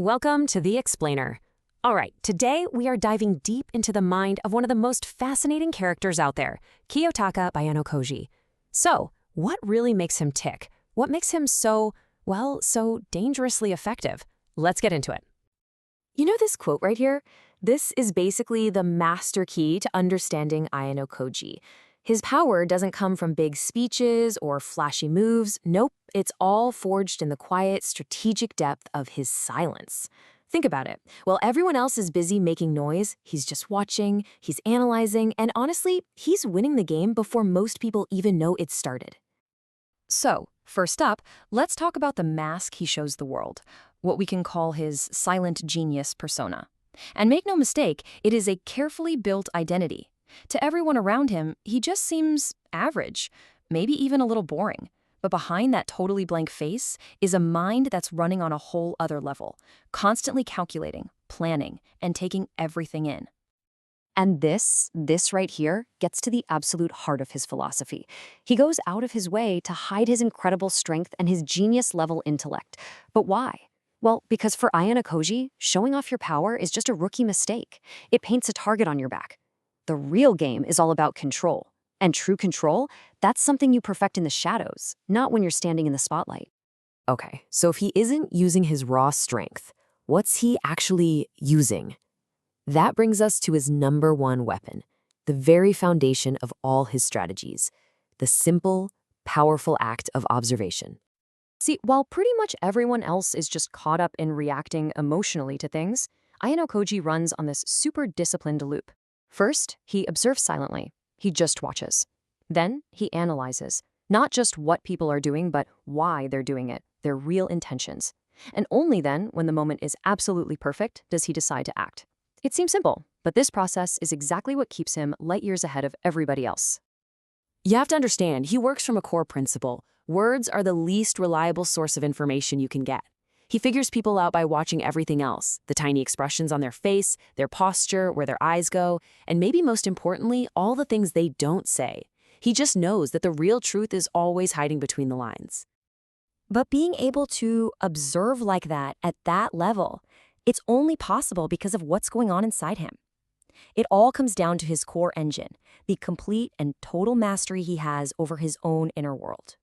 Welcome to The Explainer. All right, today we are diving deep into the mind of one of the most fascinating characters out there, Kiyotaka Ayanokoji. So, what really makes him tick? What makes him so dangerously effective? Let's get into it. You know this quote right here? This is basically the master key to understanding Ayanokoji. His power doesn't come from big speeches or flashy moves. Nope, it's all forged in the quiet, strategic depth of his silence. Think about it. While everyone else is busy making noise, he's just watching, he's analyzing, and honestly, he's winning the game before most people even know it started. So, first up, let's talk about the mask he shows the world, what we can call his silent genius persona. And make no mistake, it is a carefully built identity. To everyone around him, he just seems average, maybe even a little boring. But behind that totally blank face is a mind that's running on a whole other level, constantly calculating, planning, and taking everything in. And this right here gets to the absolute heart of his philosophy. He goes out of his way to hide his incredible strength and his genius-level intellect. But why? Well, because for Ayanokoji, showing off your power is just a rookie mistake. It paints a target on your back. The real game is all about control. And true control, that's something you perfect in the shadows, not when you're standing in the spotlight. Okay, so if he isn't using his raw strength, what's he actually using? That brings us to his number one weapon, the very foundation of all his strategies, the simple, powerful act of observation. See, while pretty much everyone else is just caught up in reacting emotionally to things, Ayanokoji runs on this super disciplined loop. First, he observes silently. He just watches. Then, he analyzes, not just what people are doing, but why they're doing it, their real intentions. And only then, when the moment is absolutely perfect, does he decide to act. It seems simple, but this process is exactly what keeps him light years ahead of everybody else. You have to understand, he works from a core principle. Words are the least reliable source of information you can get. He figures people out by watching everything else, the tiny expressions on their face, their posture, where their eyes go, and maybe most importantly, all the things they don't say. He just knows that the real truth is always hiding between the lines. But being able to observe like that at that level, it's only possible because of what's going on inside him. It all comes down to his core engine, the complete and total mastery he has over his own inner world.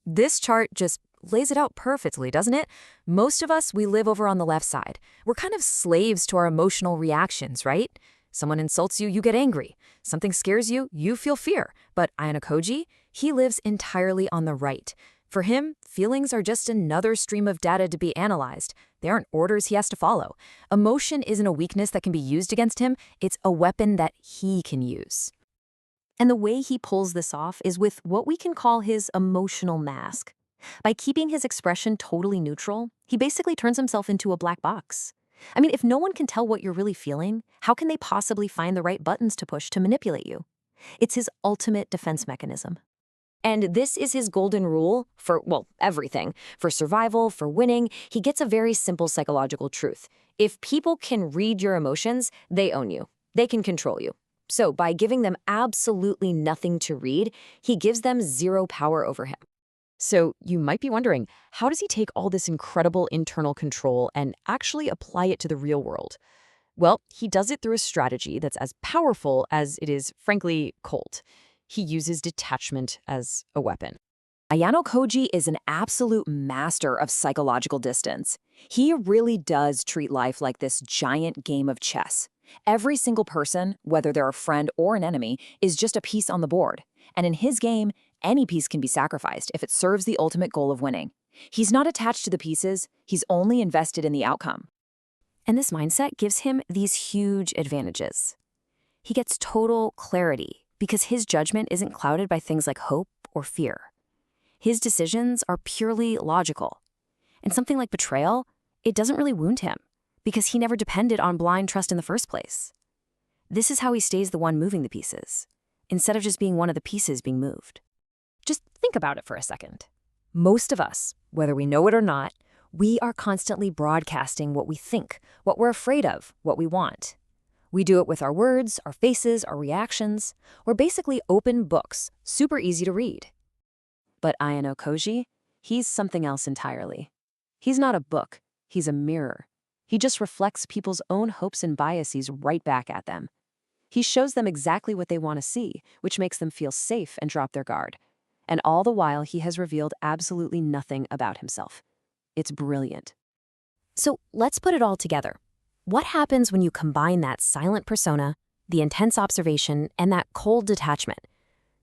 This chart just lays it out perfectly, doesn't it? Most of us, we live over on the left side. We're kind of slaves to our emotional reactions, right? Someone insults you, you get angry. Something scares you, you feel fear. But Ayanokoji, he lives entirely on the right. For him, feelings are just another stream of data to be analyzed. They aren't orders he has to follow. Emotion isn't a weakness that can be used against him. It's a weapon that he can use. And the way he pulls this off is with what we can call his emotional mask. By keeping his expression totally neutral, he basically turns himself into a black box. I mean, if no one can tell what you're really feeling, how can they possibly find the right buttons to push to manipulate you? It's his ultimate defense mechanism. And this is his golden rule for, everything. For survival, for winning, he gets a very simple psychological truth. If people can read your emotions, they own you. They can control you. So by giving them absolutely nothing to read, he gives them zero power over him. So you might be wondering, how does he take all this incredible internal control and actually apply it to the real world? Well, he does it through a strategy that's as powerful as it is, frankly, cold. He uses detachment as a weapon. Ayanokoji is an absolute master of psychological distance. He really does treat life like this giant game of chess. Every single person, whether they're a friend or an enemy, is just a piece on the board. And in his game, any piece can be sacrificed if it serves the ultimate goal of winning. He's not attached to the pieces, he's only invested in the outcome. And this mindset gives him these huge advantages. He gets total clarity because his judgment isn't clouded by things like hope or fear. His decisions are purely logical. And something like betrayal, it doesn't really wound him because he never depended on blind trust in the first place. This is how he stays the one moving the pieces, instead of just being one of the pieces being moved. Just think about it for a second. Most of us, whether we know it or not, we are constantly broadcasting what we think, what we're afraid of, what we want. We do it with our words, our faces, our reactions. We're basically open books, super easy to read. But Ayanokoji, he's something else entirely. He's not a book, he's a mirror. He just reflects people's own hopes and biases right back at them. He shows them exactly what they want to see, which makes them feel safe and drop their guard. And all the while, he has revealed absolutely nothing about himself. It's brilliant. So let's put it all together. What happens when you combine that silent persona, the intense observation, and that cold detachment?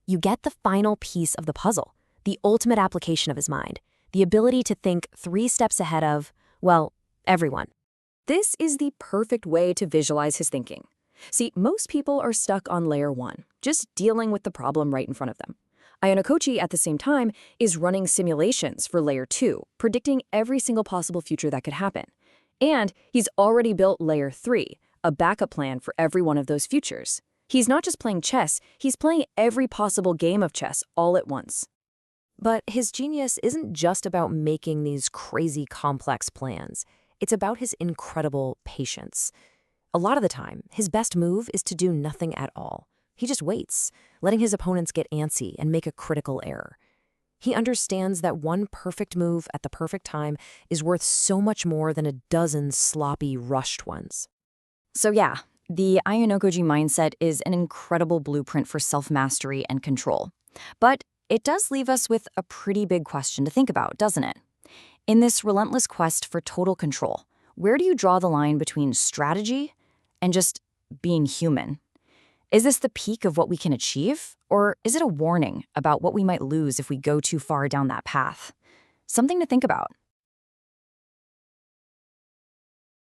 You get the final piece of the puzzle, the ultimate application of his mind, the ability to think 3 steps ahead of, well, everyone. This is the perfect way to visualize his thinking. See, most people are stuck on layer 1, just dealing with the problem right in front of them. Ayanokoji, at the same time, is running simulations for layer 2, predicting every single possible future that could happen. And he's already built layer 3, a backup plan for every one of those futures. He's not just playing chess, he's playing every possible game of chess all at once. But his genius isn't just about making these crazy complex plans. It's about his incredible patience. A lot of the time, his best move is to do nothing at all. He just waits, letting his opponents get antsy and make a critical error. He understands that one perfect move at the perfect time is worth so much more than a dozen sloppy, rushed ones. So yeah, the Ayanokoji mindset is an incredible blueprint for self-mastery and control. But it does leave us with a pretty big question to think about, doesn't it? In this relentless quest for total control, where do you draw the line between strategy and just being human? Is this the peak of what we can achieve, or is it a warning about what we might lose if we go too far down that path? Something to think about.